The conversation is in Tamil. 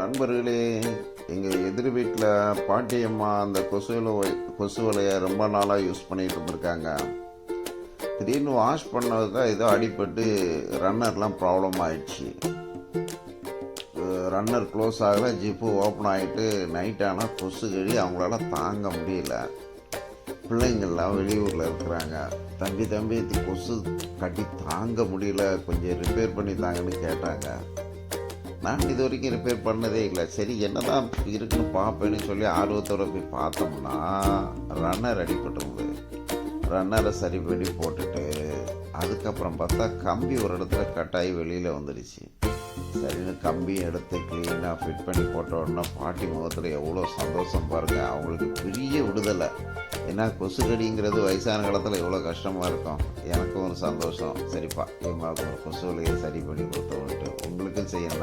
நண்பர்களே, எங்கள் எதிர் வீட்டில் பாட்டியம்மா அந்த கொசு வலையை ரொம்ப நாளாக யூஸ் பண்ணிகிட்டு இருந்திருக்காங்க. திடீர்னு வாஷ் பண்ணதுதான் ஏதோ அடிபட்டு ரன்னர்லாம் ப்ராப்ளம் ஆயிடுச்சு. ரன்னர் க்ளோஸ் ஆகலை, ஜிப்பு ஓப்பன் ஆகிட்டு நைட் ஆனால் கொசு கடி அவங்களால தாங்க முடியல. பிள்ளைங்கள்லாம் வெளியூரில் இருக்கிறாங்க. தம்பி இது கொசு கட்டி தாங்க முடியல, கொஞ்சம் ரிப்பேர் பண்ணி தாங்கன்னு கேட்டாங்க. நான் இது வரைக்கும் ரிப்பேர் பண்ணதே இல்லை. சரி என்னதான் இருக்குன்னு பார்ப்பேன்னு சொல்லி ஆர்வத்தோடு போய் பார்த்தோம்னா ரன்னர் அடிபட்டிருந்தது. ரன்னரை சரி பண்ணி போட்டுட்டு அதுக்கப்புறம் பார்த்தா கம்பி ஒரு இடத்துல கட்டாயி வெளியில் வந்துடுச்சு. சரின்னு கம்பி எடுத்து க்ளீனாக ஃபிட் பண்ணி போட்ட உடனே பாட்டி முகத்தில் எவ்வளோ சந்தோஷம் பாருங்கள். அவங்களுக்கு பெரிய விடுதலை. ஏன்னா கொசுக்கடிங்கிறது வயசான காலத்தில் எவ்வளோ கஷ்டமாக இருக்கும். எனக்கும் ஒரு சந்தோஷம். சரிப்பா, என் ஒரு கொசு வலையை சரி பண்ணி கொடுத்தோன்ட்டு உங்களுக்கும் செய்யணும்.